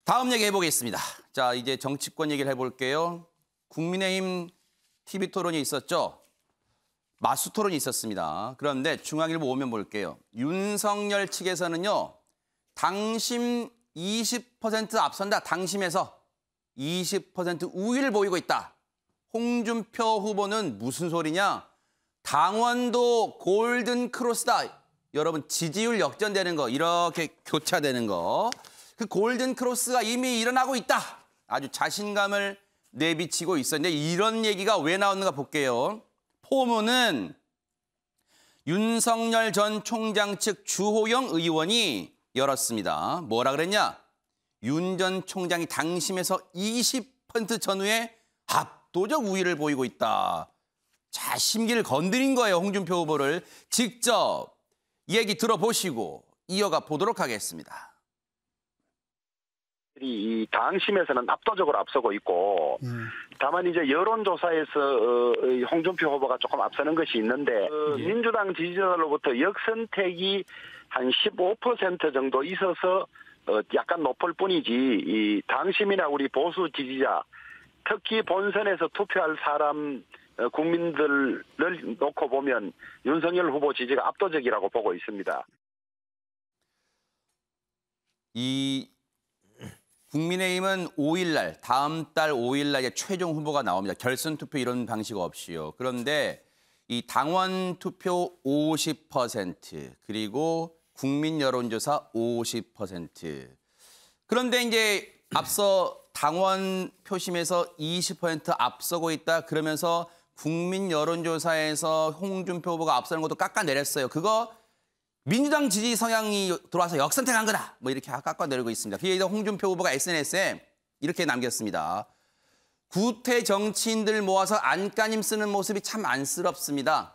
다음 얘기 해보겠습니다. 자, 이제 정치권 얘기를 해볼게요. 국민의힘 TV 토론이 있었죠. 마수 토론이 있었습니다. 그런데 중앙일보 오면 볼게요. 윤석열 측에서는요. 당심 20% 앞선다. 당심에서 20% 우위를 보이고 있다. 홍준표 후보는 무슨 소리냐. 당원도 골든 크로스다. 여러분 지지율 역전되는 거 이렇게 교차되는 거. 그 골든 크로스가 이미 일어나고 있다. 아주 자신감을 내비치고 있었는데 이런 얘기가 왜 나왔는가 볼게요. 포문은 윤석열 전 총장 측 주호영 의원이 열었습니다. 뭐라 그랬냐? 윤 전 총장이 당심에서 20% 전후에 압도적 우위를 보이고 있다. 자, 심기를 건드린 거예요. 홍준표 후보를. 직접 얘기 들어보시고 이어가 보도록 하겠습니다. 이 당심에서는 압도적으로 앞서고 있고 다만 이제 여론조사에서 홍준표 후보가 조금 앞서는 것이 있는데 민주당 지지자들로부터 역선택이 한 15% 정도 있어서 약간 높을 뿐이지 이 당심이나 우리 보수 지지자 특히 본선에서 투표할 사람 국민들을 놓고 보면 윤석열 후보 지지가 압도적이라고 보고 있습니다. 국민의힘은 5일날, 다음 달 5일날 최종 후보가 나옵니다. 결선 투표 이런 방식 없이요. 그런데 이 당원 투표 50% 그리고 국민 여론조사 50%. 그런데 이제 앞서 당원 표심에서 20% 앞서고 있다. 그러면서 국민 여론조사에서 홍준표 후보가 앞서는 것도 깎아내렸어요. 그거 민주당 지지 성향이 들어와서 역선택한 거다. 뭐 이렇게 깎아내리고 있습니다. 그에 홍준표 후보가 SNS에 이렇게 남겼습니다. 구태 정치인들 모아서 안간힘 쓰는 모습이 참 안쓰럽습니다.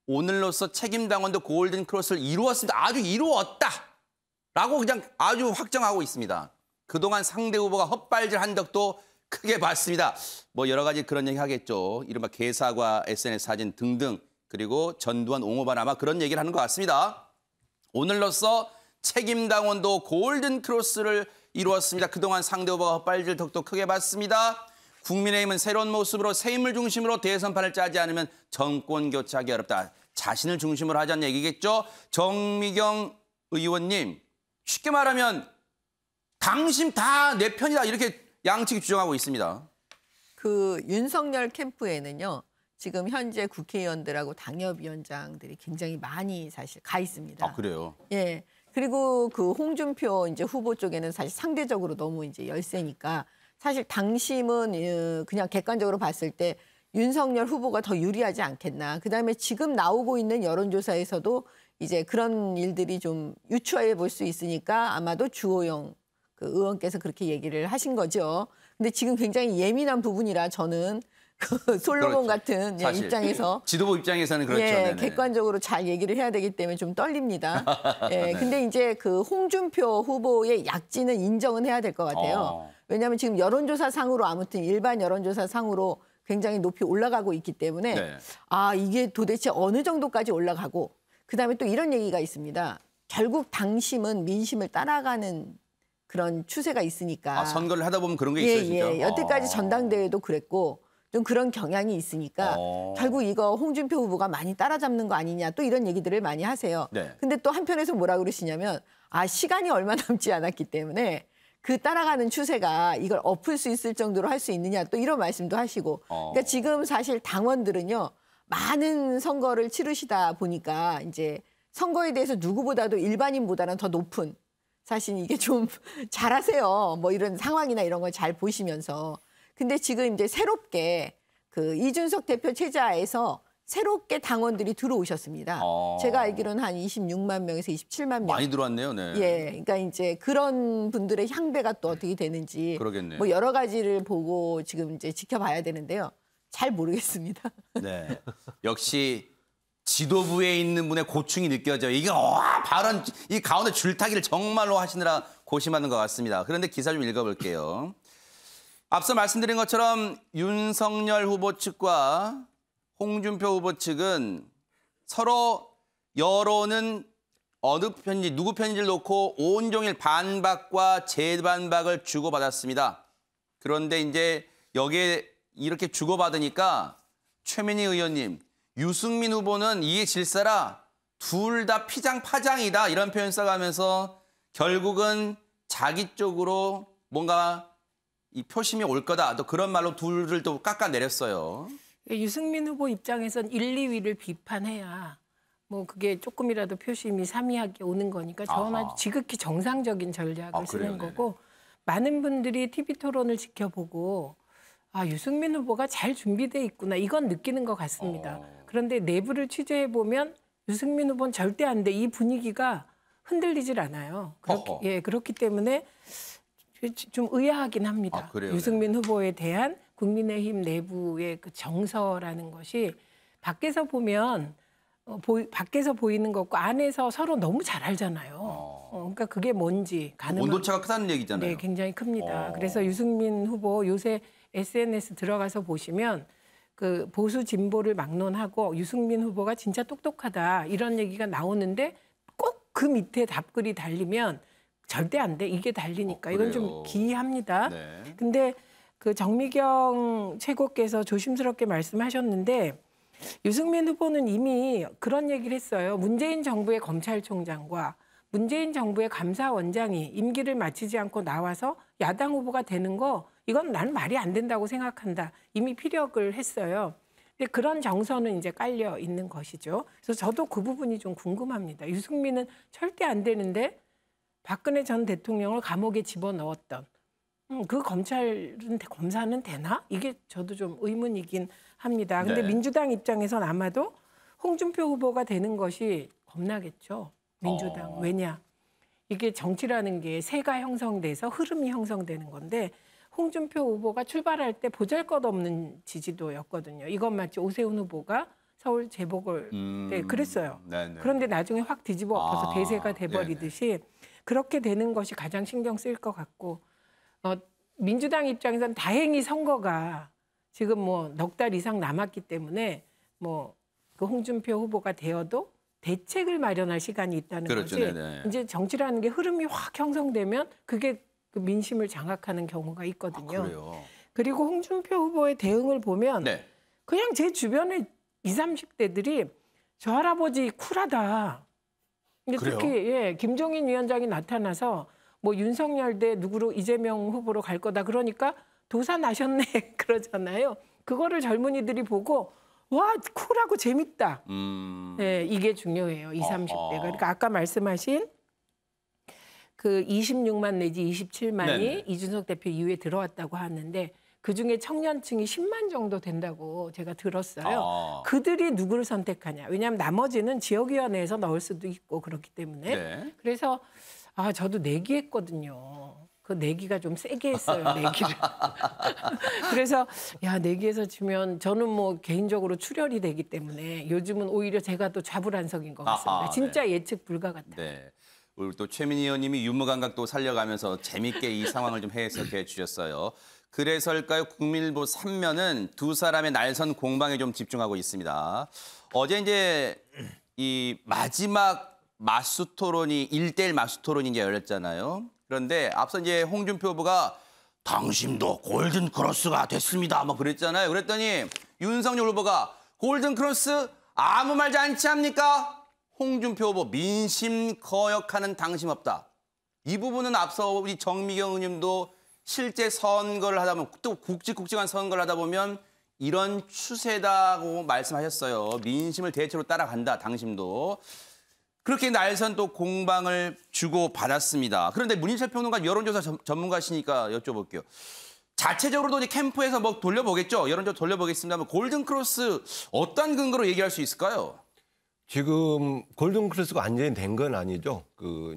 오늘로써 책임당원도 골든 크로스를 이루었습니다. 아주 이루었다. 라고 그냥 아주 확정하고 있습니다. 그동안 상대 후보가 헛발질한 덕도 크게 봤습니다. 뭐 여러 가지 그런 얘기 하겠죠. 이른바 개사과 SNS 사진 등등. 그리고 전두환 옹호반 아마 그런 얘기를 하는 것 같습니다. 오늘로써 책임당원도 골든 크로스를 이루었습니다. 그동안 상대 후보가 헛발질 덕도 크게 봤습니다. 국민의힘은 새로운 모습으로 새 인물 중심으로 대선판을 짜지 않으면 정권 교체하기 어렵다. 자신을 중심으로 하자는 얘기겠죠. 정미경 의원님, 쉽게 말하면 당심 다 내 편이다. 이렇게 양측이 주장하고 있습니다. 그 윤석열 캠프에는요. 지금 현재 국회의원들하고 당협위원장들이 굉장히 많이 사실 가 있습니다. 아, 그래요? 예. 그리고 그 홍준표 이제 후보 쪽에는 사실 상대적으로 너무 이제 열세니까 사실 당심은 그냥 객관적으로 봤을 때 윤석열 후보가 더 유리하지 않겠나. 그다음에 지금 나오고 있는 여론조사에서도 이제 그런 일들이 좀 유추해 볼 수 있으니까 아마도 주호영 그 의원께서 그렇게 얘기를 하신 거죠. 근데 지금 굉장히 예민한 부분이라 저는 그 솔로몬 같은 입장에서 지도부 입장에서는 그렇죠. 예, 객관적으로 잘 얘기를 해야 되기 때문에 좀 떨립니다. 예, 근데 이제 그 홍준표 후보의 약진은 인정은 해야 될 것 같아요. 왜냐하면 지금 여론조사 상으로 아무튼 일반 여론조사 상으로 굉장히 높이 올라가고 있기 때문에 네. 아 이게 도대체 어느 정도까지 올라가고 그다음에 또 이런 얘기가 있습니다. 결국 당심은 민심을 따라가는 그런 추세가 있으니까. 아, 선거를 하다 보면 그런 게 있어요, 진짜? 예, 여태까지 전당대회도 그랬고 좀 그런 경향이 있으니까 결국 이거 홍준표 후보가 많이 따라잡는 거 아니냐 또 이런 얘기들을 많이 하세요. 네. 근데 또 한편에서 뭐라 그러시냐면 아 시간이 얼마 남지 않았기 때문에 그 따라가는 추세가 이걸 엎을 수 있을 정도로 할 수 있느냐 또 이런 말씀도 하시고 그러니까 지금 사실 당원들은요 많은 선거를 치르시다 보니까 이제 선거에 대해서 누구보다도 일반인보다는 더 높은 사실 이게 좀 잘하세요. 뭐 이런 상황이나 이런 걸 잘 보시면서 근데 지금 이제 새롭게 그 이준석 대표 체제하에서 새롭게 당원들이 들어오셨습니다. 제가 알기로는 한 26만 명에서 27만 명. 많이 들어왔네요, 네. 예, 그러니까 이제 그런 분들의 향배가 또 어떻게 되는지 그러겠네요. 뭐 여러 가지를 보고 지금 이제 지켜봐야 되는데요. 잘 모르겠습니다. 네, 역시 지도부에 있는 분의 고충이 느껴져요. 이게 발언 이 가운데 줄타기를 정말로 하시느라 고심하는 것 같습니다. 그런데 기사 좀 읽어볼게요. 앞서 말씀드린 것처럼 윤석열 후보 측과 홍준표 후보 측은 서로 여론은 어느 편인지 누구 편인지를 놓고 온종일 반박과 재반박을 주고받았습니다. 그런데 이제 여기에 이렇게 주고받으니까 최민희 의원님, 유승민 후보는 이에 질사라 둘 다 피장파장이다 이런 표현 써가면서 결국은 자기 쪽으로 뭔가 이 표심이 올 거다. 또 그런 말로 둘을 또 깎아내렸어요. 유승민 후보 입장에선 1, 2위를 비판해야 뭐 그게 조금이라도 표심이 삼위하게 오는 거니까 저는 아주 지극히 정상적인 전략을 쓰는 거고 많은 분들이 TV토론을 지켜보고 아 유승민 후보가 잘 준비돼 있구나 이건 느끼는 것 같습니다. 그런데 내부를 취재해보면 유승민 후보는 절대 안 돼. 이 분위기가 흔들리질 않아요. 그렇기 때문에 좀 의아하긴 합니다. 유승민 후보에 대한 국민의힘 내부의 그 정서라는 것이 밖에서 보면 밖에서 보이는 것과 안에서 서로 너무 잘 알잖아요. 그러니까 그게 뭔지 온도차가 크다는 얘기잖아요. 네, 굉장히 큽니다. 그래서 유승민 후보 요새 SNS 들어가서 보시면 그 보수 진보를 막론하고 유승민 후보가 진짜 똑똑하다 이런 얘기가 나오는데 꼭 그 밑에 답글이 달리면 절대 안 돼. 이게 달리니까. 이건 좀 기이합니다. 근데 그 정미경 최고께서 조심스럽게 말씀하셨는데 유승민 후보는 이미 그런 얘기를 했어요. 문재인 정부의 검찰총장과 문재인 정부의 감사원장이 임기를 마치지 않고 나와서 야당 후보가 되는 거 이건 나는 말이 안 된다고 생각한다. 이미 피력을 했어요. 근데 그런 정서는 이제 깔려 있는 것이죠. 그래서 저도 그 부분이 좀 궁금합니다. 유승민은 절대 안 되는데 박근혜 전 대통령을 감옥에 집어넣었던 그 검사는 되나? 이게 저도 좀 의문이긴 합니다. 근데 민주당 입장에선 아마도 홍준표 후보가 되는 것이 겁나겠죠. 민주당. 왜냐? 이게 정치라는 게 세가 형성돼서 흐름이 형성되는 건데 홍준표 후보가 출발할 때 보잘것없는 지지도였거든요. 이건 마치 오세훈 후보가 서울 재보궐 때 그랬어요. 그런데 나중에 확 뒤집어 엎어서 대세가 돼버리듯이 그렇게 되는 것이 가장 신경 쓰일 것 같고 민주당 입장에서는 다행히 선거가 지금 뭐 넉 달 이상 남았기 때문에 뭐 그 홍준표 후보가 되어도 대책을 마련할 시간이 있다는 거지. 이제 정치라는 게 흐름이 확 형성되면 그게 그 민심을 장악하는 경우가 있거든요. 그리고 홍준표 후보의 대응을 보면 그냥 제 주변에 20, 30대들이 저 할아버지 쿨하다. 근데 특히 김종인 위원장이 나타나서 뭐 윤석열 대 누구로 이재명 후보로 갈 거다 그러니까 도사 나셨네 그러잖아요. 그거를 젊은이들이 보고 와 쿨하고 재밌다. 네, 이게 중요해요. 20, 30대가. 그러니까 아까 말씀하신 그 26만 내지 27만이 이준석 대표 이후에 들어왔다고 하는데 그중에 청년층이 10만 정도 된다고 제가 들었어요. 그들이 누구를 선택하냐. 왜냐하면 나머지는 지역위원회에서 넣을 수도 있고 그렇기 때문에. 그래서 저도 내기했거든요. 그 내기가 좀 세게 했어요. 내기를. 그래서 내기에서 지면 저는 뭐 개인적으로 출혈이 되기 때문에 요즘은 오히려 제가 또 좌불안석인 것 같습니다. 진짜 예측 불가 같아요. 우리 또 최민희 의원님이 유머 감각도 살려가면서 재밌게 이 상황을 좀 해석해 주셨어요. 그래서일까요? 국민일보 3면은 두 사람의 날선 공방에 좀 집중하고 있습니다. 어제 이제 이 마지막 맞수 토론이 1대1 맞수 토론이 이제 열렸잖아요. 그런데 앞서 이제 홍준표 후보가 당신도 골든 크로스가 됐습니다. 뭐 그랬잖아요. 그랬더니 윤석열 후보가 골든 크로스 아무 말지 않지 합니까? 홍준표 후보 민심 거역하는 당심 없다. 이 부분은 앞서 우리 정미경 의원님도 실제 선거를 하다 보면 또 굵직굵직한 선거를 하다 보면 이런 추세다고 말씀하셨어요. 민심을 대체로 따라간다. 당심도. 그렇게 날선 또 공방을 주고받았습니다. 그런데 문희철 평론가 여론조사 전문가시니까 여쭤볼게요. 자체적으로도 이제 캠프에서 뭐 돌려보겠죠. 여론조사 돌려보겠습니다. 골든크로스 어떤 근거로 얘기할 수 있을까요? 지금 골든크로스가 완전히 된 건 아니죠.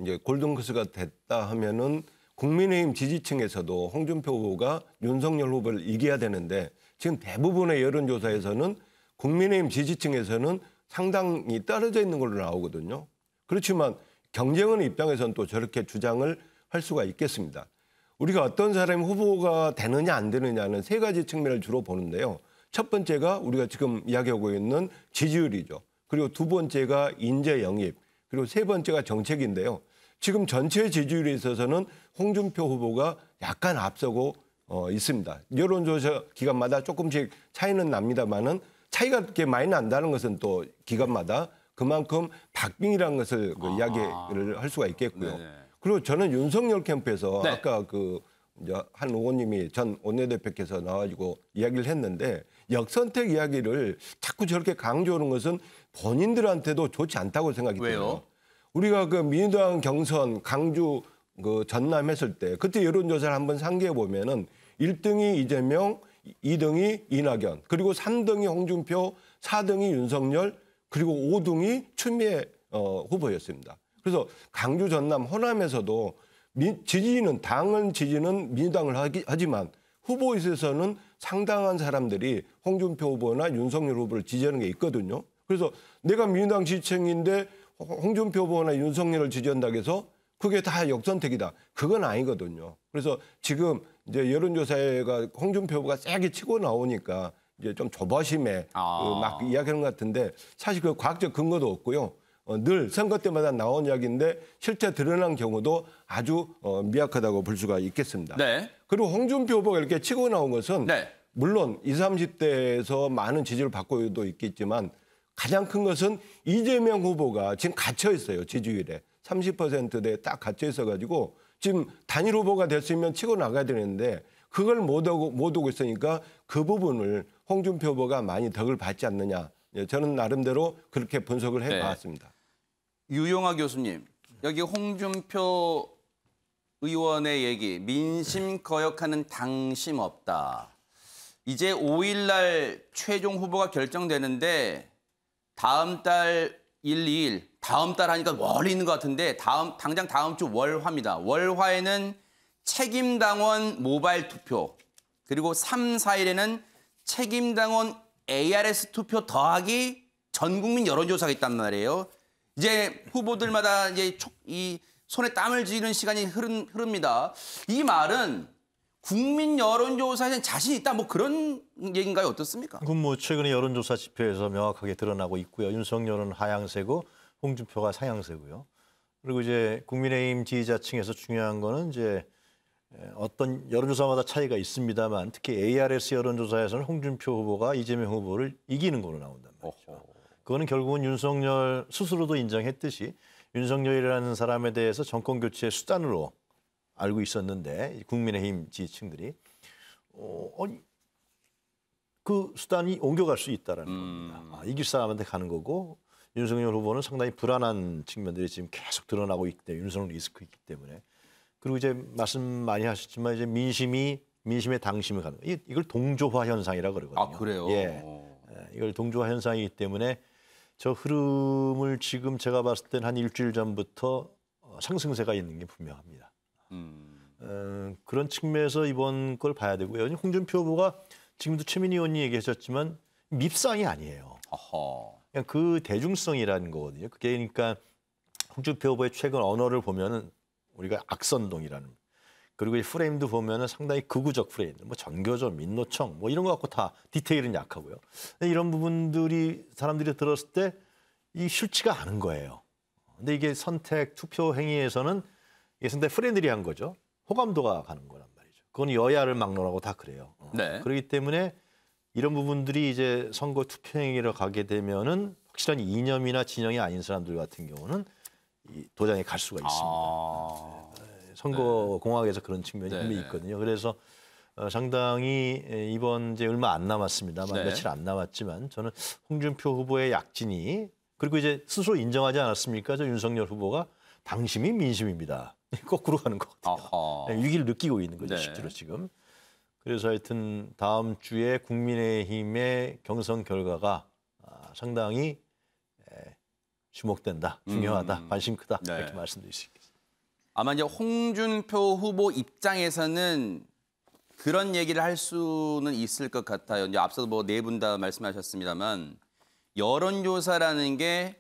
이제 골든크로스가 됐다 하면은 국민의힘 지지층에서도 홍준표 후보가 윤석열 후보를 이겨야 되는데 지금 대부분의 여론조사에서는 국민의힘 지지층에서는 상당히 떨어져 있는 걸로 나오거든요. 그렇지만 경쟁하는 입장에서는 또 저렇게 주장을 할 수가 있겠습니다. 우리가 어떤 사람이 후보가 되느냐 안 되느냐는 세 가지 측면을 주로 보는데요. 첫 번째가 우리가 지금 이야기하고 있는 지지율이죠. 그리고 두 번째가 인재 영입, 그리고 세 번째가 정책인데요. 지금 전체 지지율에 있어서는 홍준표 후보가 약간 앞서고 있습니다. 여론조사 기간마다 조금씩 차이는 납니다만은 차이가 그렇게 많이 난다는 것은 또 기간마다 그만큼 박빙이라는 것을 이야기를 할 수가 있겠고요. 네네. 그리고 저는 윤석열 캠프에서 네. 아까 이제 한 의원님이 전 원내대표께서 나와가지고 이야기를 했는데 역선택 이야기를 자꾸 저렇게 강조하는 것은 본인들한테도 좋지 않다고 생각이 왜요? 들어요. 우리가 그 민주당 경선 강주 전남 했을 때 그때 여론조사를 한번 상기해 보면은 1등이 이재명, 2등이 이낙연, 그리고 3등이 홍준표, 4등이 윤석열, 그리고 5등이 추미애 후보였습니다. 그래서 강주, 전남, 호남에서도 당은 지지는 민주당을 하지만 후보에 있어서는 상당한 사람들이 홍준표 후보나 윤석열 후보를 지지하는 게 있거든요. 그래서 내가 민주당 지지층인데 홍준표 후보나 윤석열을 지지한다고 해서 그게 다 역선택이다. 그건 아니거든요. 그래서 지금 이제 여론조사가 홍준표 후보가 세게 치고 나오니까 이제 좀 조바심에 막 이야기하는 것 같은데 사실 그 과학적 근거도 없고요. 늘 선거 때마다 나온 이야기인데 실제 드러난 경우도 아주 미약하다고 볼 수가 있겠습니다. 네. 그리고 홍준표 후보가 이렇게 치고 나온 것은 네. 물론 20, 30대에서 많은 지지를 받고도 있겠지만 가장 큰 것은 이재명 후보가 지금 갇혀 있어요. 지지율에. 30%대에 딱 갇혀 있어가지고 지금 단일 후보가 됐으면 치고 나가야 되는데 그걸 못 오고 있으니까 그 부분을 홍준표 후보가 많이 덕을 받지 않느냐. 저는 나름대로 그렇게 분석을 해봤습니다. 유용하 교수님, 여기 홍준표 의원의 얘기, 민심 거역하는 당심 없다. 이제 5일 날 최종 후보가 결정되는데 다음 달 1, 2일, 다음 달 하니까 멀리 있는 것 같은데 당장 다음 주 월화입니다. 월화에는 책임당원 모바일 투표, 그리고 3, 4일에는 책임당원 ARS 투표 더하기 전 국민 여론조사가 있단 말이에요. 이제 후보들마다 이제 이 손에 땀을 쥐는 시간이 흐릅니다. 이 말은 국민 여론조사에 자신 있다, 뭐 그런 얘기인가요? 어떻습니까? 그건 뭐 최근에 여론조사 지표에서 명확하게 드러나고 있고요. 윤석열은 하향세고 홍준표가 상향세고요. 그리고 이제 국민의힘 지지자층에서 중요한 거는 이제 어떤 여론조사마다 차이가 있습니다만 특히 ARS 여론조사에서는 홍준표 후보가 이재명 후보를 이기는 걸로 나온단 말이죠. 그거는 결국은 윤석열 스스로도 인정했듯이 윤석열이라는 사람에 대해서 정권 교체의 수단으로 알고 있었는데 국민의힘 지지층들이 그 수단이 옮겨갈 수 있다라는 겁니다. 이길 사람한테 가는 거고 윤석열 후보는 상당히 불안한 측면들이 지금 계속 드러나고 있기 때문에 윤석열 리스크 있기 때문에 그리고 이제 말씀 많이 하셨지만 이제 민심의 당심을 가는 거예요. 이걸 동조화 현상이라고 그러거든요. 아, 그래요? 예. 이걸 동조화 현상이기 때문에 저 흐름을 지금 제가 봤을 때는 한 일주일 전부터 상승세가 있는 게 분명합니다. 그런 측면에서 이번 걸 봐야 되고요. 홍준표 후보가 지금도 최민희 의원이 얘기하셨지만 밉상이 아니에요. 그냥 그 대중성이라는 거거든요. 그게 그러니까 홍준표 후보의 최근 언어를 보면은 우리가 악선동이라는 그리고 이 프레임도 보면은 상당히 극우적 프레임, 뭐 전교조, 민노총 뭐 이런 거 갖고 다 디테일은 약하고요. 이런 부분들이 사람들이 들었을 때 이 싫지가 않은 거예요. 근데 이게 선택 투표 행위에서는 이게 상당히 프렌들리한 거죠. 호감도가 가는 거란 말이죠. 그건 여야를 막론하고 다 그래요. 네. 그렇기 때문에 이런 부분들이 이제 선거 투표 행위로 가게 되면은 확실한 이념이나 진영이 아닌 사람들 같은 경우는 이 도장에 갈 수가 있습니다. 선거 공학에서 그런 측면이 분명히 있거든요. 그래서 상당히 이번 이제 얼마 안 남았습니다만 며칠 안 남았지만 저는 홍준표 후보의 약진이 그리고 이제 스스로 인정하지 않았습니까? 저 윤석열 후보가 당심이 민심입니다. 거꾸로 가는 거거든요. 위기를 느끼고 있는 거죠, 실제로 지금. 그래서 하여튼 다음 주에 국민의힘의 경선 결과가 상당히 주목된다, 중요하다, 관심 크다 이렇게 말씀드릴 수 있겠습니다. 아마 이제 홍준표 후보 입장에서는 그런 얘기를 할 수는 있을 것 같아요. 이제 앞서도 뭐 네 분 다 말씀하셨습니다만 여론조사라는 게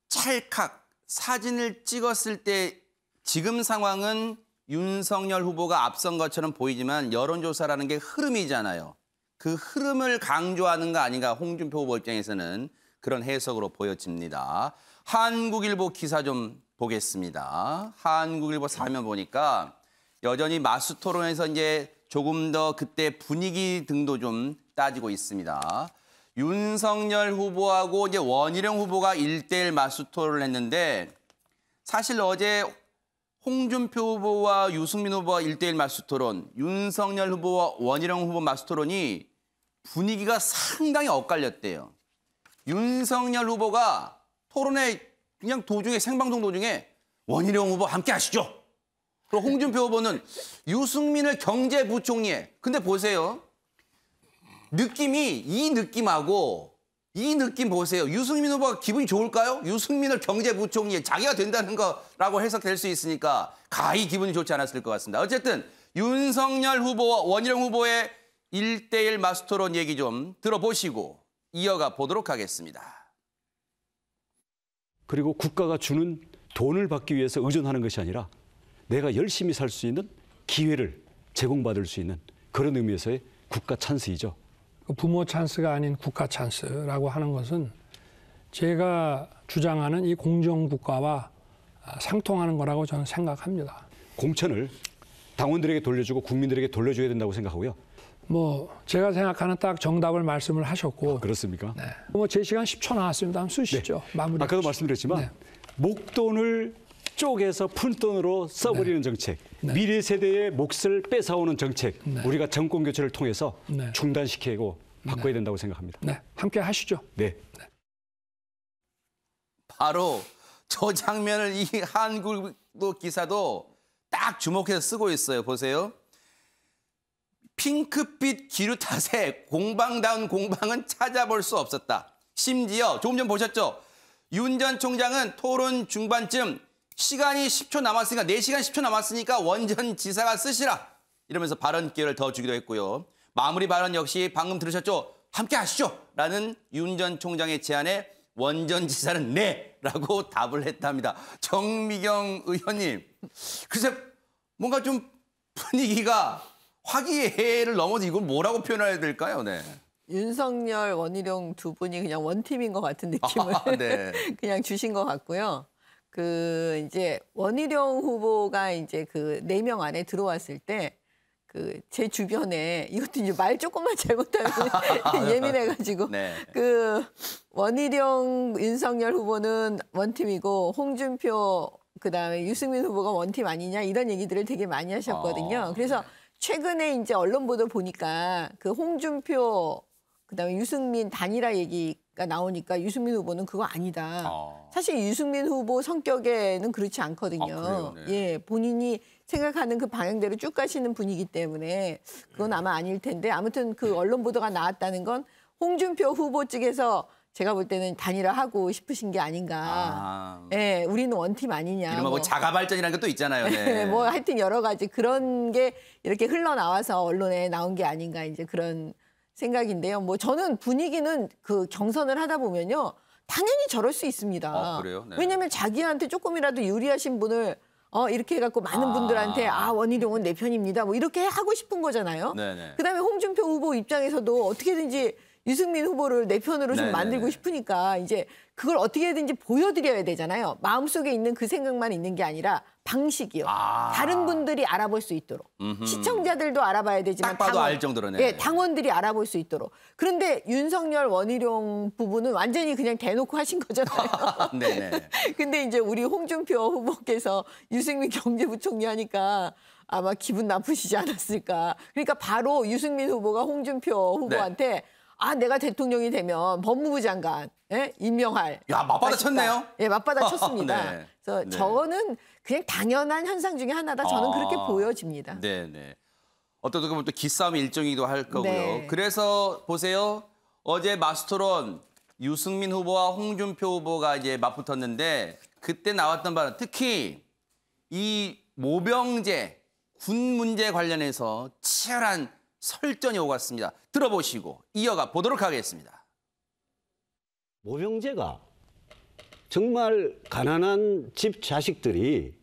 찰칵 사진을 찍었을 때 지금 상황은 윤석열 후보가 앞선 것처럼 보이지만 여론조사라는 게 흐름이잖아요. 그 흐름을 강조하는 거 아닌가 홍준표 후보 입장에서는 그런 해석으로 보여집니다. 한국일보 기사 좀 보겠습니다. 한국일보 사면 보니까 여전히 마수토론에서 이제 조금 더 그때 분위기 등도 좀 따지고 있습니다. 윤석열 후보하고 이제 원희룡 후보가 1대1 마수토론을 했는데 사실 어제 홍준표 후보와 유승민 후보와 1대1 마수토론, 윤석열 후보와 원희룡 후보 마수토론이 분위기가 상당히 엇갈렸대요. 윤석열 후보가 토론회 그냥 도중에 생방송 도중에 원희룡 후보 함께 하시죠. 그리고 홍준표 후보는 유승민을 경제부총리에. 근데 보세요. 느낌이 이 느낌하고 이 느낌 보세요. 유승민 후보가 기분이 좋을까요? 유승민을 경제부총리에 자기가 된다는 거라고 해석될 수 있으니까 가히 기분이 좋지 않았을 것 같습니다. 어쨌든 윤석열 후보와 원희룡 후보의 1대1 마수토론 얘기 좀 들어보시고 이어가 보도록 하겠습니다. 그리고 국가가 주는 돈을 받기 위해서 의존하는 것이 아니라 내가 열심히 살 수 있는 기회를 제공받을 수 있는 그런 의미에서의 국가 찬스이죠. 부모 찬스가 아닌 국가 찬스라고 하는 것은 제가 주장하는 이 공정국가와 상통하는 거라고 저는 생각합니다. 공천을 당원들에게 돌려주고 국민들에게 돌려줘야 된다고 생각하고요. 뭐 제가 생각하는 딱 정답을 말씀을 하셨고. 그렇습니까? 네. 뭐 제 시간 10초 나왔습니다. 한번 쓰시죠. 네. 마무리. 아까도 말씀드렸지만 네. 목돈을 쪼개서 푼돈으로 써버리는 정책, 미래 세대의 몫을 뺏어오는 정책, 우리가 정권 교체를 통해서 중단시키고 바꿔야 된다고 생각합니다. 네, 함께 하시죠. 네. 바로 저 장면을 이 한국도 기사도 딱 주목해서 쓰고 있어요. 보세요. 핑크빛 기류 탓에 공방다운 공방은 찾아볼 수 없었다. 심지어 조금 전 보셨죠? 윤 전 총장은 토론 중반쯤 시간이 10초 남았으니까 4시간 10초 남았으니까 원전 지사가 쓰시라. 이러면서 발언 기회를 더 주기도 했고요. 마무리 발언 역시 방금 들으셨죠? 함께 하시죠. 라는 윤 전 총장의 제안에 원전 지사는 네. 라고 답을 했답니다. 정미경 의원님. 글쎄 뭔가 좀 분위기가 화기애애를 넘어서 이걸 뭐라고 표현해야 될까요? 네. 윤석열, 원희룡 두 분이 그냥 원팀인 것 같은 느낌을 네. 그냥 주신 것 같고요. 그 이제 원희룡 후보가 이제 그 4명 안에 들어왔을 때 그 제 주변에 이것도 이제 말 조금만 잘못하면 예민해가지고 네. 그 원희룡, 윤석열 후보는 원팀이고 홍준표 그다음에 유승민 후보가 원팀 아니냐 이런 얘기들을 되게 많이 하셨거든요. 그래서 최근에 이제 언론 보도 보니까 그 홍준표 그다음에 유승민 단일화 얘기가 나오니까 유승민 후보는 그거 아니다. 사실 유승민 후보 성격에는 그렇지 않거든요. 그래요? 네. 예, 본인이 생각하는 그 방향대로 쭉 가시는 분이기 때문에 그건 아마 아닐 텐데 아무튼 그 언론 보도가 나왔다는 건 홍준표 후보 측에서 제가 볼 때는 단일화하고 싶으신 게 아닌가. 예, 우리는 원팀 아니냐. 이른바 뭐 자가 발전이라는 것도 있잖아요. 네. 뭐 하여튼 여러 가지 그런 게 이렇게 흘러나와서 언론에 나온 게 아닌가 이제 그런 생각인데요. 뭐 저는 분위기는 그 경선을 하다 보면요. 당연히 저럴 수 있습니다. 그래요? 네. 왜냐하면 자기한테 조금이라도 유리하신 분을 이렇게 해갖고 많은 분들한테 원희룡은 내 편입니다. 뭐 이렇게 하고 싶은 거잖아요. 네네. 그다음에 홍준표 후보 입장에서도 어떻게든지 유승민 후보를 내 편으로 좀 네네네. 만들고 싶으니까 이제 그걸 어떻게든지 보여드려야 되잖아요. 마음속에 있는 그 생각만 있는 게 아니라 방식이요. 다른 분들이 알아볼 수 있도록. 시청자들도 알아봐야 되지만 딱 봐도 알 정도로네. 예, 당원들이 알아볼 수 있도록. 그런데 윤석열, 원희룡 부부는 완전히 그냥 대놓고 하신 거잖아요. 네네. 근데 이제 우리 홍준표 후보께서 유승민 경제부총리 하니까 아마 기분 나쁘시지 않았을까. 그러니까 바로 유승민 후보가 홍준표 후보한테 내가 대통령이 되면 법무부 장관 임명할. 야, 맞받아 쳤네요. 예, 맞받아 쳤습니다. 네. 그래서 네. 저는 그냥 당연한 현상 중에 하나다. 저는 그렇게 보여집니다. 네네. 어떻게 보면 또 기싸움의 일종이기도 할 거고요. 네. 그래서 보세요. 어제 마스토론 유승민 후보와 홍준표 후보가 이제 맞붙었는데 그때 나왔던 발언 특히 이 모병제 군 문제 관련해서 치열한 설전이 오갔습니다. 들어보시고 이어가 보도록 하겠습니다. 모병제가 정말 가난한 집 자식들이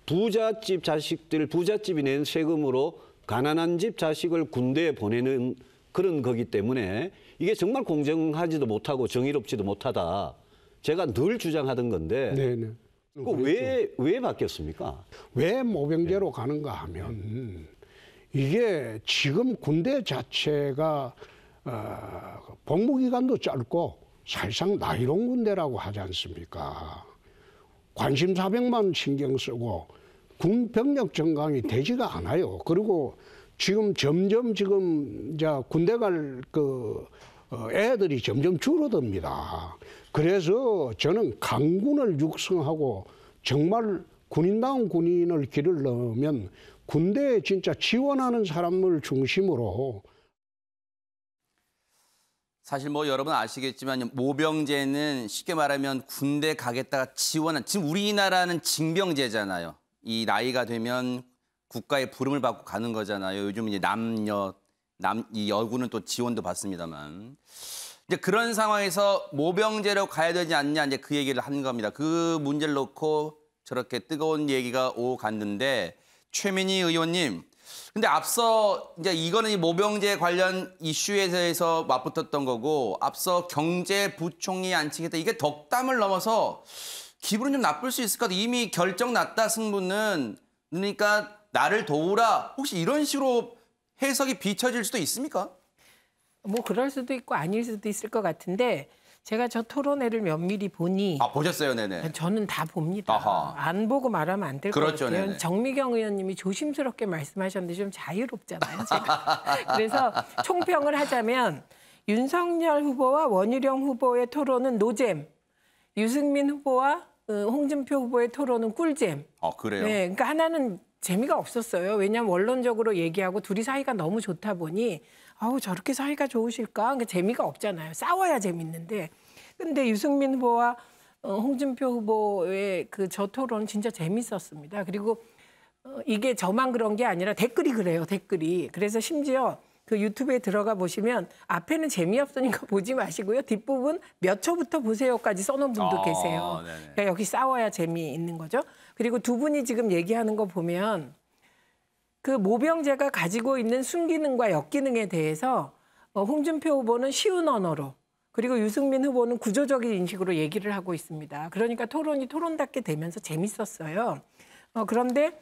부잣집 자식들, 부잣집이 낸 세금으로 가난한 집 자식을 군대에 보내는 그런 거기 때문에 이게 정말 공정하지도 못하고 정의롭지도 못하다. 제가 늘 주장하던 건데 네네. 왜 바뀌었습니까? 왜 모병제로 가는가 하면 이게 지금 군대 자체가 복무기간도 짧고 사실상 나이롱 군대라고 하지 않습니까? 관심사병만 신경 쓰고 군 병력 증강이 되지가 않아요. 그리고 지금 점점 이제 군대 갈 애들이 점점 줄어듭니다. 그래서 저는 강군을 육성하고 정말 군인다운 군인을 기르려면 군대에 진짜 지원하는 사람을 중심으로 사실 뭐 여러분 아시겠지만 모병제는 쉽게 말하면 군대 가겠다가 지원한 지금 우리나라는 징병제잖아요. 이 나이가 되면 국가의 부름을 받고 가는 거잖아요. 요즘 이제 이 여군은 또 지원도 받습니다만. 이제 그런 상황에서 모병제로 가야 되지 않냐 이제 그 얘기를 한 겁니다. 그 문제를 놓고 저렇게 뜨거운 얘기가 오고 갔는데 최민희 의원님, 근데 앞서 이제 이거는 이 모병제 관련 이슈에 대해서 맞붙었던 거고 앞서 경제부총리 안치겠다 이게 덕담을 넘어서 기분은 좀 나쁠 수 있을 것 같아요. 이미 결정 났다 승부는. 그러니까 나를 도우라. 혹시 이런 식으로 해석이 비춰질 수도 있습니까? 뭐 그럴 수도 있고 아닐 수도 있을 것 같은데 제가 저 토론회를 면밀히 보니 보셨어요? 네네. 저는 다 봅니다. 아하. 안 보고 말하면 안 될 것 그렇죠, 같아요. 네네. 정미경 의원님이 조심스럽게 말씀하셨는데 좀 자유롭잖아요. 제가. 그래서 총평을 하자면 윤석열 후보와 원희룡 후보의 토론은 노잼, 유승민 후보와 홍준표 후보의 토론은 꿀잼. 그래요? 네, 그러니까 하나는 재미가 없었어요. 왜냐하면 원론적으로 얘기하고 둘이 사이가 너무 좋다 보니 저렇게 사이가 좋으실까? 그러니까 재미가 없잖아요. 싸워야 재밌는데. 근데 유승민 후보와 홍준표 후보의 저 토론 진짜 재밌었습니다. 그리고 이게 저만 그런 게 아니라 댓글이 그래요. 댓글이. 그래서 심지어 그 유튜브에 들어가 보시면 앞에는 재미없으니까 보지 마시고요. 뒷부분 몇 초부터 보세요까지 써놓은 분도 계세요. 그러니까 여기 싸워야 재미있는 거죠. 그리고 두 분이 지금 얘기하는 거 보면 그 모병제가 가지고 있는 순기능과 역기능에 대해서 홍준표 후보는 쉬운 언어로 그리고 유승민 후보는 구조적인 인식으로 얘기를 하고 있습니다. 그러니까 토론이 토론답게 되면서 재밌었어요. 그런데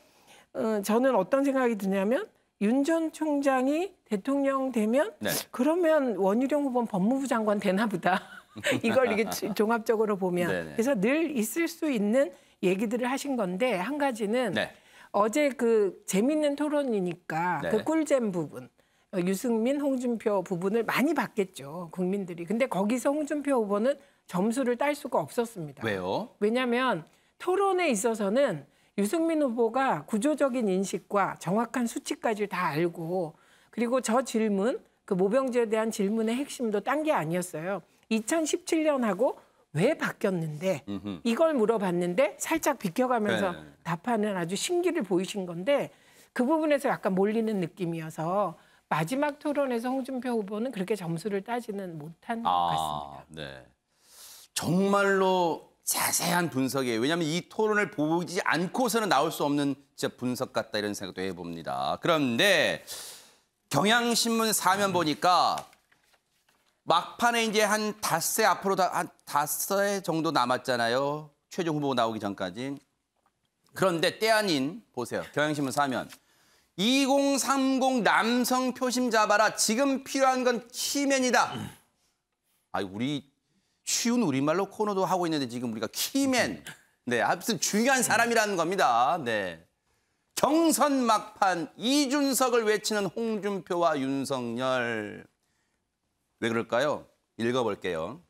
저는 어떤 생각이 드냐면 윤 전 총장이 대통령 되면 그러면 원희룡 후보는 법무부 장관 되나 보다. 이걸 이게 종합적으로 보면. 네네. 그래서 늘 있을 수 있는 얘기들을 하신 건데 한 가지는 어제 그 재밌는 토론이니까 그 꿀잼 부분, 유승민, 홍준표 부분을 많이 봤겠죠, 국민들이. 근데 거기서 홍준표 후보는 점수를 딸 수가 없었습니다. 왜요? 왜냐하면 토론에 있어서는 유승민 후보가 구조적인 인식과 정확한 수치까지 다 알고 그리고 저 질문, 그 모병제에 대한 질문의 핵심도 딴 게 아니었어요. 2017년하고 왜 바뀌었는데 이걸 물어봤는데 살짝 비껴가면서 답하는 아주 심기를 보이신 건데 그 부분에서 약간 몰리는 느낌이어서 마지막 토론에서 홍준표 후보는 그렇게 점수를 따지는 못한 것 같습니다. 네. 정말로 자세한 분석이에요. 왜냐하면 이 토론을 보지 않고서는 나올 수 없는 진짜 분석 같다 이런 생각도 해봅니다. 그런데 경향신문 사면 보니까 막판에 이제 한 닷새 앞으로 한 닷새 정도 남았잖아요. 최종 후보 나오기 전까지. 그런데 때 아닌 보세요. 경향신문 사면. 2030 남성 표심 잡아라. 지금 필요한 건 키맨이다. 우리 쉬운 우리말로 코너도 하고 있는데 지금 우리가 키맨. 네, 아무튼 중요한 사람이라는 겁니다. 네. 경선 막판 이준석을 외치는 홍준표와 윤석열. 왜 그럴까요? 읽어볼게요.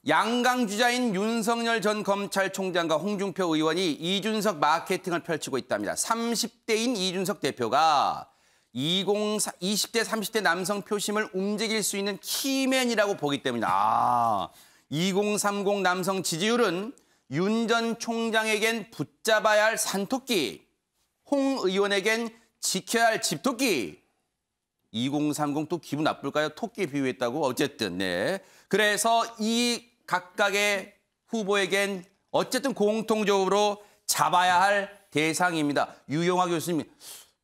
양강 주자인 윤석열 전 검찰총장과 홍준표 의원이 이준석 마케팅을 펼치고 있답니다. 30대인 이준석 대표가 20대, 30대 남성 표심을 움직일 수 있는 키맨이라고 보기 때문이다. 2030 남성 지지율은 윤 전 총장에겐 붙잡아야 할 산토끼, 홍 의원에겐 지켜야 할 집토끼. 2030 또 기분 나쁠까요? 토끼 비유했다고? 어쨌든 네. 그래서 이 각각의 후보에겐 어쨌든 공통적으로 잡아야 할 대상입니다. 유영하 교수님,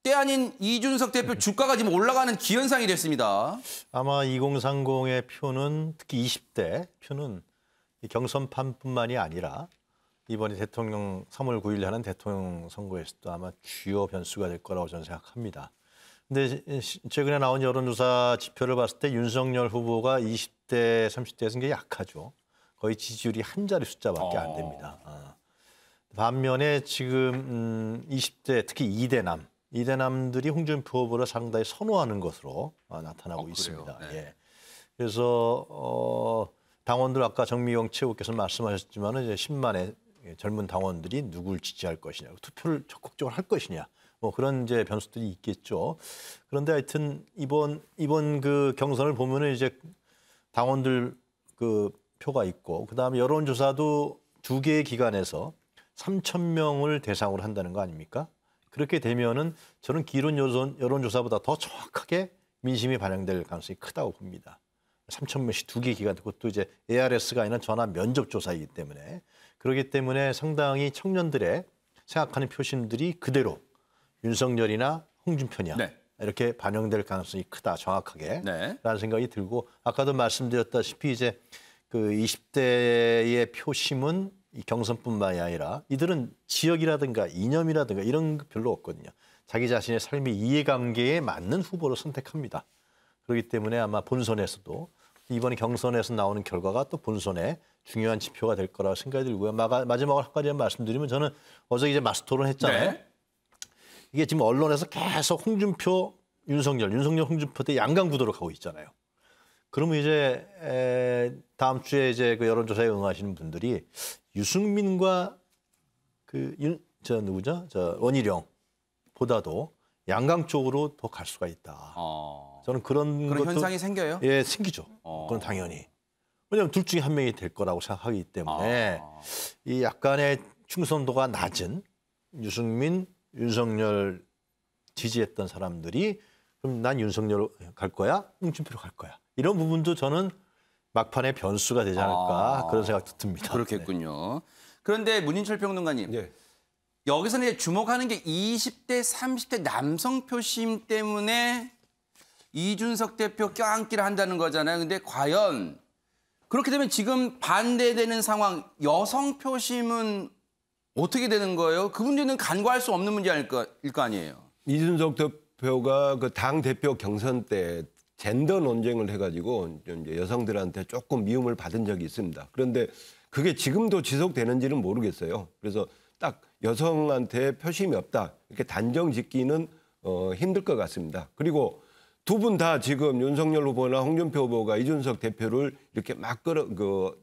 때 아닌 이준석 대표 주가가 지금 올라가는 기현상이 됐습니다. 아마 2030의 표는 특히 20대 표는 이 경선판뿐만이 아니라 이번에 대통령 3월 9일에 하는 대통령 선거에서도 아마 주요 변수가 될 거라고 저는 생각합니다. 근데 최근에 나온 여론조사 지표를 봤을 때 윤석열 후보가 20대, 30대에서 굉장히 약하죠. 거의 지지율이 한 자리 숫자밖에 안 됩니다. 반면에 지금 20대 특히 2대남들이 홍준표 후보를 상당히 선호하는 것으로 나타나고 있습니다. 네. 예. 그래서 당원들 아까 정미경 최고께서 말씀하셨지만 이제 10만의 젊은 당원들이 누굴 지지할 것이냐, 투표를 적극적으로 할 것이냐, 뭐 그런 이제 변수들이 있겠죠. 그런데 하여튼 이번 그 경선을 보면은 이제 당원들 그 표가 있고 그다음에 여론조사도 2개의 기관에서 3,000명을 대상으로 한다는 거 아닙니까? 그렇게 되면은 저는 기존 여론조사보다 더 정확하게 민심이 반영될 가능성이 크다고 봅니다. 3,000명씩 2개 기관, 그것도 이제 ARS가 아니라 전화 면접 조사이기 때문에 그렇기 때문에 상당히 청년들의 생각하는 표심들이 그대로 윤석열이나 홍준표냐 네. 이렇게 반영될 가능성이 크다, 정확하게 네. 라는 생각이 들고 아까도 말씀드렸다시피 이제 그 20대의 표심은 이 경선뿐만이 아니라 이들은 지역이라든가 이념이라든가 이런 거 별로 없거든요. 자기 자신의 삶의 이해관계에 맞는 후보를 선택합니다. 그렇기 때문에 아마 본선에서도 이번 경선에서 나오는 결과가 또 본선에 중요한 지표가 될 거라고 생각이 들고요. 마지막으로 한 가지만 말씀드리면 저는 어제 이제 마스 토론 했잖아요. 네. 이게 지금 언론에서 계속 홍준표, 윤석열, 홍준표 대 양강 구도로 가고 있잖아요. 그러면 이제 다음 주에 이제 그 여론조사에 응하시는 분들이 유승민과 누구죠? 원희룡보다도 양강 쪽으로 더 갈 수가 있다. 저는 그런 것도 현상이 생겨요? 예, 생기죠. 그건 당연히. 왜냐하면 둘 중에 한 명이 될 거라고 생각하기 때문에 이 약간의 충성도가 낮은 유승민, 윤석열 지지했던 사람들이 그럼 난 윤석열 갈 거야? 홍준표로 갈 거야. 이런 부분도 저는 막판에 변수가 되지 않을까 그런 생각도 듭니다. 그렇겠군요. 그런데 문인철 평론가님. 네. 여기서는 이제 주목하는 게 20대, 30대 남성 표심 때문에 이준석 대표 껴안기를 한다는 거잖아요. 근데 과연 그렇게 되면 지금 반대되는 상황, 여성 표심은 어떻게 되는 거예요? 그 문제는 간과할 수 없는 문제일 거 아니에요. 이준석 대표가 그 당 대표 경선 때 젠더 논쟁을 해가지고 이제 여성들한테 조금 미움을 받은 적이 있습니다. 그런데 그게 지금도 지속되는지는 모르겠어요. 그래서 딱 여성한테 표심이 없다 이렇게 단정 짓기는 힘들 것 같습니다. 그리고 두 분 다 지금 윤석열 후보나 홍준표 후보가 이준석 대표를 이렇게 막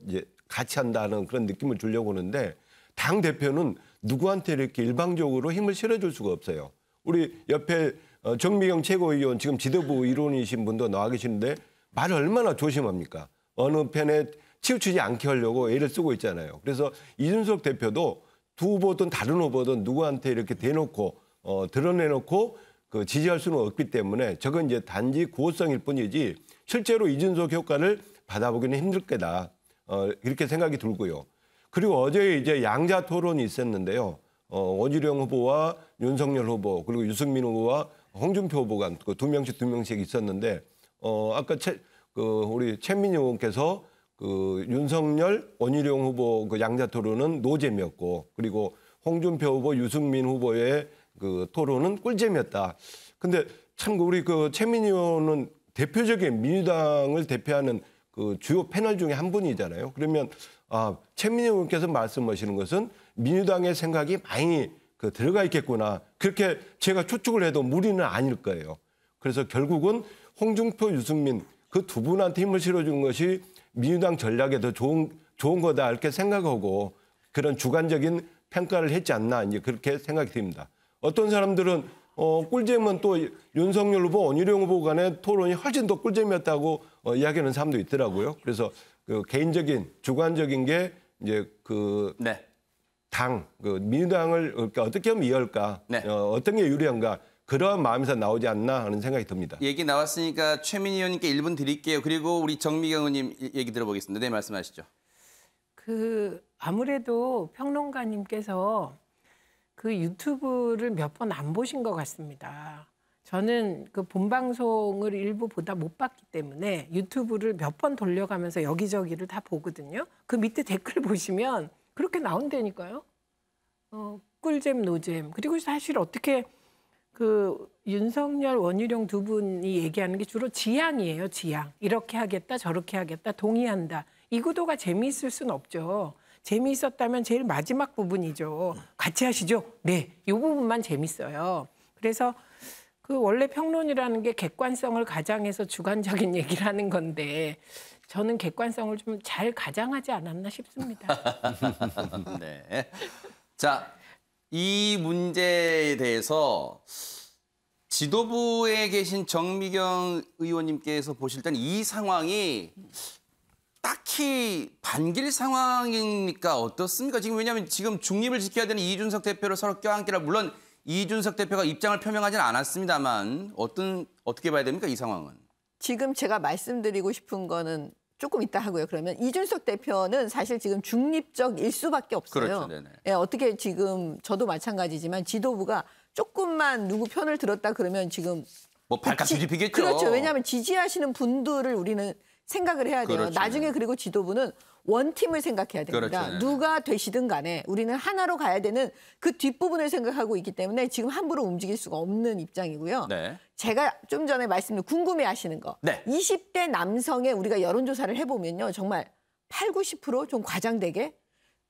이제 같이 한다는 그런 느낌을 주려고 하는데 당 대표는 누구한테 이렇게 일방적으로 힘을 실어줄 수가 없어요. 우리 옆에 정미경 최고위원 지금 지도부 일원이신 분도 나와 계시는데 말을 얼마나 조심합니까? 어느 편에 치우치지 않게 하려고 애를 쓰고 있잖아요. 그래서 이준석 대표도 두 후보든 다른 후보든 누구한테 이렇게 대놓고 드러내놓고 그 지지할 수는 없기 때문에 저건 이제 단지 구호성일 뿐이지 실제로 이준석 효과를 받아보기는 힘들 거다. 이렇게 생각이 들고요. 그리고 어제 이제 양자 토론이 있었는데요. 원희룡 후보와 윤석열 후보 그리고 유승민 후보와 홍준표 후보가 그 두 명씩 있었는데 아까 우리 최민희 의원께서 그 윤석열 원희룡 후보 그 양자 토론은 노잼이었고 그리고 홍준표 후보 유승민 후보의 그 토론은 꿀잼이었다. 근데 참 우리 그 최민희 의원은 대표적인 민주당을 대표하는 그 주요 패널 중에 한 분이잖아요. 그러면 최민희 의원께서 말씀하시는 것은 민주당의 생각이 많이 들어가 있겠구나. 그렇게 제가 추측을 해도 무리는 아닐 거예요. 그래서 결국은 홍준표, 유승민 그 두 분한테 힘을 실어준 것이 민주당 전략에 더 좋은 거다 이렇게 생각하고 그런 주관적인 평가를 했지 않나 이제 그렇게 생각이 듭니다. 어떤 사람들은 꿀잼은 또 윤석열 후보, 원희룡 후보 간의 토론이 훨씬 더 꿀잼이었다고 이야기하는 사람도 있더라고요. 그래서 그 개인적인 주관적인 게 이제 그 네. 민주당을 어떻게 하면 이해할까, 네. 어떤 게 유리한가 그런 마음에서 나오지 않나 하는 생각이 듭니다. 얘기 나왔으니까 최민희 의원님께 1분 드릴게요. 그리고 우리 정미경 의원님 얘기 들어보겠습니다. 네, 말씀하시죠. 아무래도 평론가님께서 그 유튜브를 몇 번 안 보신 것 같습니다. 저는 그 본방송을 일부 보다 못 봤기 때문에 유튜브를 몇 번 돌려가면서 여기저기를 다 보거든요. 그 밑에 댓글 보시면 그렇게 나온다니까요. 꿀잼, 노잼. 그리고 사실 어떻게 그 윤석열, 원희룡 두 분이 얘기하는 게 주로 지향이에요. 지향. 이렇게 하겠다, 저렇게 하겠다, 동의한다. 이 구도가 재미있을 수는 없죠. 재미있었다면 제일 마지막 부분이죠. 같이 하시죠? 네, 이 부분만 재밌어요. 그래서 그 원래 평론이라는 게 객관성을 가장해서 주관적인 얘기를 하는 건데 저는 객관성을 좀 잘 가장하지 않았나 싶습니다. 네. 자, 이 문제에 대해서 지도부에 계신 정미경 의원님께서 보실 때는 이 상황이 딱히 반길 상황입니까? 어떻습니까? 지금 왜냐하면 지금 중립을 지켜야 되는 이준석 대표를 서로 껴안기라 물론 이준석 대표가 입장을 표명하지는 않았습니다만 어떻게 봐야 됩니까? 이 상황은. 지금 제가 말씀드리고 싶은 거는 조금 이따 하고요. 그러면 이준석 대표는 사실 지금 중립적일 수밖에 없어요. 그렇죠. 네네. 예, 어떻게 지금 저도 마찬가지지만 지도부가 조금만 누구 편을 들었다 그러면 지금 뭐 발칵 뒤집히겠죠. 그렇죠. 왜냐하면 지지하시는 분들을 우리는 생각을 해야 돼요. 그렇죠. 나중에 그리고 지도부는 원팀을 생각해야 됩니다. 그렇죠. 네. 누가 되시든 간에 우리는 하나로 가야 되는 그 뒷부분을 생각하고 있기 때문에 지금 함부로 움직일 수가 없는 입장이고요. 네. 제가 좀 전에 말씀드린 궁금해하시는 거. 네. 20대 남성의 우리가 여론조사를 해보면요. 정말 8, 90%좀 과장되게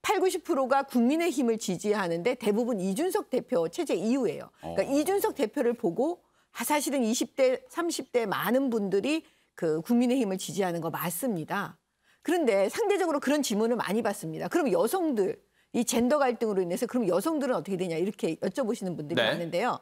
8, 90%가 국민의힘을 지지하는데 대부분 이준석 대표 체제 이후예요. 그러니까 이준석 대표를 보고 사실은 20대, 30대 많은 분들이 그 국민의힘을 지지하는 거 맞습니다. 그런데 상대적으로 그런 질문을 많이 받습니다. 그럼 여성들, 이 젠더 갈등으로 인해서 그럼 여성들은 어떻게 되냐 이렇게 여쭤보시는 분들이 네. 많은데요.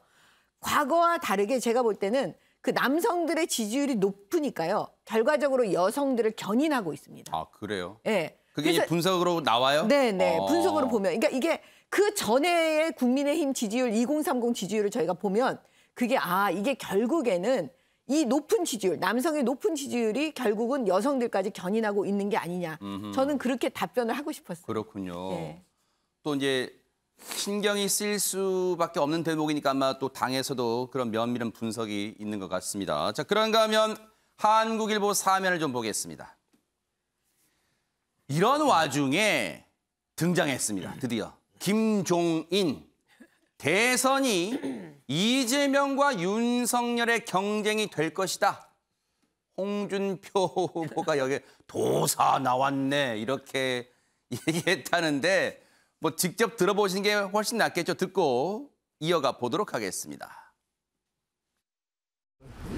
과거와 다르게 제가 볼 때는 그 남성들의 지지율이 높으니까요. 결과적으로 여성들을 견인하고 있습니다. 아, 그래요? 네. 그게 이제 그래서 분석으로 나와요? 네네. 분석으로 보면. 그러니까 이게 그 전에의 국민의힘 지지율, 2030 지지율을 저희가 보면 그게 이게 결국에는 이 높은 지지율, 남성의 높은 지지율이 결국은 여성들까지 견인하고 있는 게 아니냐. 저는 그렇게 답변을 하고 싶었어요. 그렇군요. 네. 또 이제 신경이 쓰일 수밖에 없는 대목이니까 아마 또 당에서도 그런 면밀한 분석이 있는 것 같습니다. 자, 그런가 하면 한국일보 사면을 좀 보겠습니다. 이런 와중에 등장했습니다. 드디어 김종인. 대선이 이재명과 윤석열의 경쟁이 될 것이다. 홍준표 후보가 여기 도사 나왔네 이렇게 얘기했다는데 뭐 직접 들어보시는 게 훨씬 낫겠죠. 듣고 이어가 보도록 하겠습니다.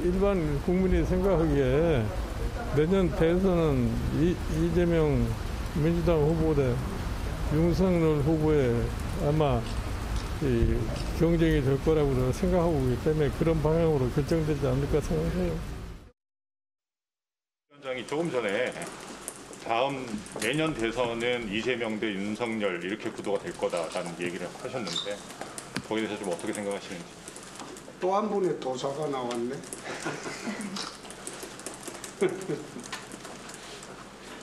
일반 국민이 생각하기에 내년 대선은 이재명 민주당 후보 대 윤석열 후보의 아마 이 경쟁이 될 거라고 생각하고 있기 때문에 그런 방향으로 결정되지 않을까 생각해요. 위원장이 조금 전에 내년 대선은 이재명 대 윤석열 이렇게 구도가 될 거다라는 얘기를 하셨는데 거기에 대해서 좀 어떻게 생각하시는지. 또 한 분의 도사가 나왔네.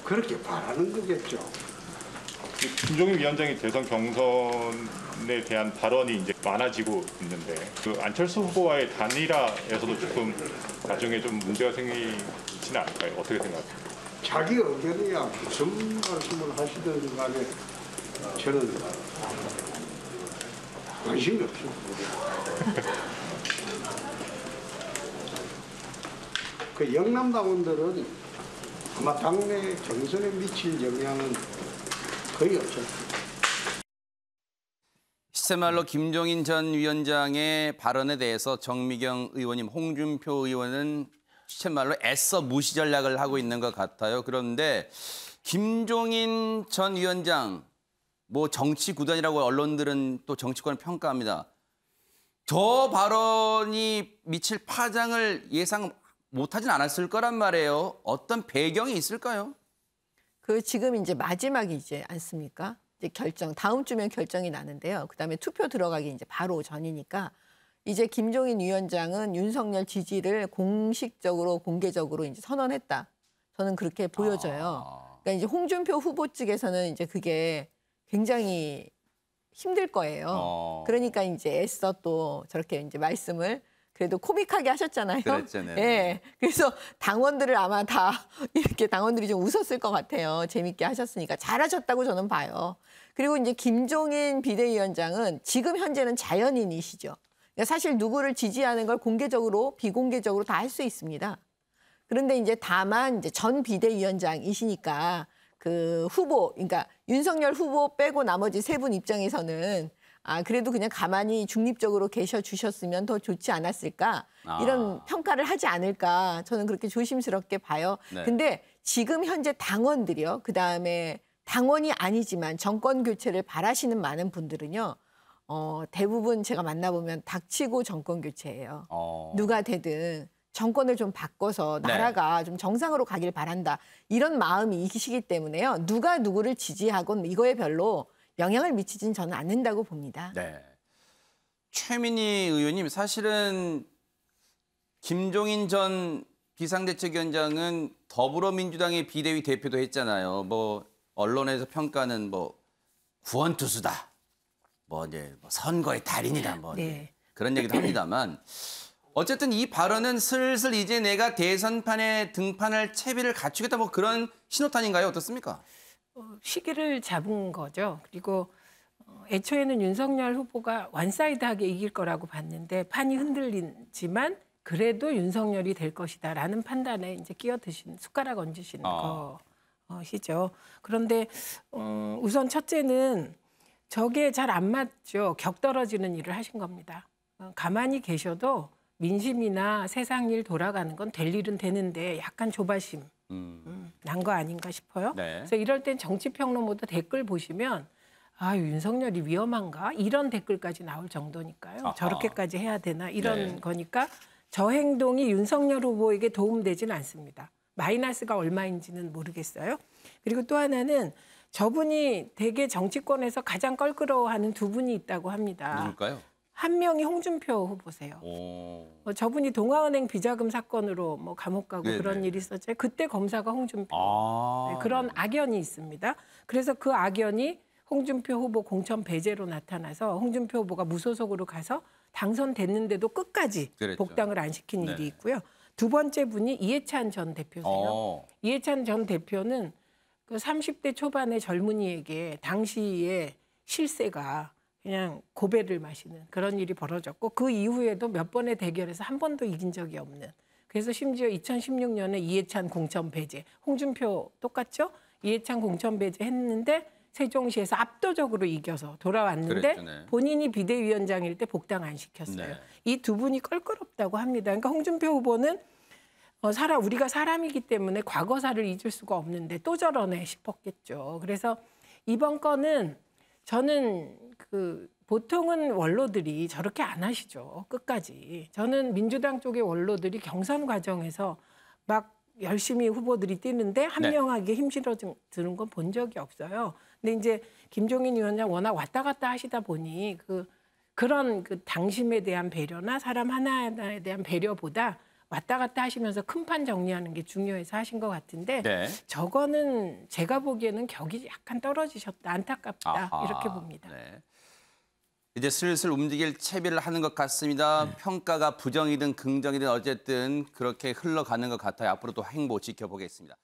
그렇게 바라는 거겠죠. 김종인 위원장이 대선 경선에 대한 발언이 이제 많아지고 있는데 그 안철수 후보와의 단일화에서도 조금 나중에 좀 문제가 생기지는 않을까요? 어떻게 생각하세요? 자기 의견이야 무슨 말씀을 하시든 간에 저는 관심이 없습니다. 그 영남당원들은 아마 당내 경선에 미칠 영향은 거의 없죠. 시체말로 김종인 전 위원장의 발언에 대해서 정미경 의원님, 홍준표 의원은 시체말로 애써 무시 전략을 하고 있는 것 같아요. 그런데 김종인 전 위원장, 뭐 정치 구단이라고 언론들은 또 정치권을 평가합니다. 저 발언이 미칠 파장을 예상 못하진 않았을 거란 말이에요. 어떤 배경이 있을까요? 그 지금 이제 마지막이지 않습니까? 이제 다음 주면 결정이 나는데요. 그다음에 투표 들어가기 이제 바로 전이니까 이제 김종인 위원장은 윤석열 지지를 공식적으로 공개적으로 이제 선언했다. 저는 그렇게 보여져요. 그러니까 이제 홍준표 후보 측에서는 이제 그게 굉장히 힘들 거예요. 그러니까 이제 애써 또 저렇게 이제 말씀을 그래도 코믹하게 하셨잖아요. 그랬잖아요. 예. 그래서 당원들을 아마 다 이렇게 당원들이 좀 웃었을 것 같아요. 재밌게 하셨으니까 잘하셨다고 저는 봐요. 그리고 이제 김종인 비대위원장은 지금 현재는 자연인이시죠. 그러니까 사실 누구를 지지하는 걸 공개적으로 비공개적으로 다 할 수 있습니다. 그런데 이제 다만 이제 전 비대위원장이시니까 그 후보, 그러니까 윤석열 후보 빼고 나머지 세 분 입장에서는 그래도 그냥 가만히 중립적으로 계셔 주셨으면 더 좋지 않았을까 이런 평가를 하지 않을까 저는 그렇게 조심스럽게 봐요. 네. 근데 지금 현재 당원들이요. 그다음에 당원이 아니지만 정권 교체를 바라시는 많은 분들은요. 대부분 제가 만나보면 닥치고 정권 교체예요. 누가 되든 정권을 좀 바꿔서 나라가 좀 정상으로 가길 바란다. 이런 마음이 이시기 때문에요. 누가 누구를 지지하건 이거에 별로 영향을 미치진 저는 않는다고 봅니다. 네. 최민희 의원님, 사실은 김종인 전 비상대책위원장은 더불어민주당의 비대위 대표도 했잖아요. 뭐 언론에서 평가는 뭐 구원투수다, 뭐 이제 선거의 달인이다, 뭐 네. 그런 얘기도 합니다만 어쨌든 이 발언은 슬슬 이제 내가 대선판에 등판할 채비를 갖추겠다, 뭐 그런 신호탄인가요? 어떻습니까? 시기를 잡은 거죠. 그리고 애초에는 윤석열 후보가 원사이드하게 이길 거라고 봤는데 판이 흔들리지만 그래도 윤석열이 될 것이다라는 판단에 이제 끼어드신 숟가락 얹으시는 것이죠. 그런데 우선 첫째는 저게 잘 안 맞죠. 격떨어지는 일을 하신 겁니다. 가만히 계셔도 민심이나 세상 일 돌아가는 건 될 일은 되는데 약간 조바심 난 거 아닌가 싶어요. 네. 그래서 이럴 땐 정치평론보다 댓글 보시면 윤석열이 위험한가? 이런 댓글까지 나올 정도니까요. 저렇게까지 해야 되나? 이런 거니까 저 행동이 윤석열 후보에게 도움되지는 않습니다. 마이너스가 얼마인지는 모르겠어요. 그리고 또 하나는 저분이 되게 정치권에서 가장 껄끄러워하는 두 분이 있다고 합니다. 누굴까요? 한 명이 홍준표 후보세요. 저분이 동아은행 비자금 사건으로 뭐 감옥 가고 그런 일이 있었죠. 그때 검사가 홍준표. 그런 악연이 있습니다. 그래서 그 악연이 홍준표 후보 공천 배제로 나타나서 홍준표 후보가 무소속으로 가서 당선됐는데도 끝까지 복당을 안 시킨 일이 있고요. 두 번째 분이 이해찬 전 대표세요. 이해찬 전 대표는 그 30대 초반의 젊은이에게 당시의 실세가 그냥 고배를 마시는 그런 일이 벌어졌고 그 이후에도 몇 번의 대결에서 한 번도 이긴 적이 없는. 그래서 심지어 2016년에 이해찬 공천 배제, 홍준표 똑같죠? 이해찬 공천 배제 했는데 세종시에서 압도적으로 이겨서 돌아왔는데 본인이 비대위원장일 때 복당 안 시켰어요. 이 두 분이 껄끄럽다고 합니다. 그러니까 홍준표 후보는 우리가 사람이기 때문에 과거사를 잊을 수가 없는데 또 저러네 싶었겠죠. 그래서 이번 건은 저는 보통은 원로들이 저렇게 안 하시죠. 끝까지. 저는 민주당 쪽의 원로들이 경선 과정에서 막 열심히 후보들이 뛰는데 한 명하게 힘실어 드는 건 본 적이 없어요. 근데 이제 김종인 위원장 워낙 왔다 갔다 하시다 보니 그런 당심에 대한 배려나 사람 하나하나에 대한 배려보다 왔다 갔다 하시면서 큰 판 정리하는 게 중요해서 하신 것 같은데 저거는 제가 보기에는 격이 약간 떨어지셨다. 안타깝다. 이렇게 봅니다. 이제 슬슬 움직일 채비를 하는 것 같습니다. 평가가 부정이든 긍정이든 어쨌든 그렇게 흘러가는 것 같아요. 앞으로 또 행보 지켜보겠습니다.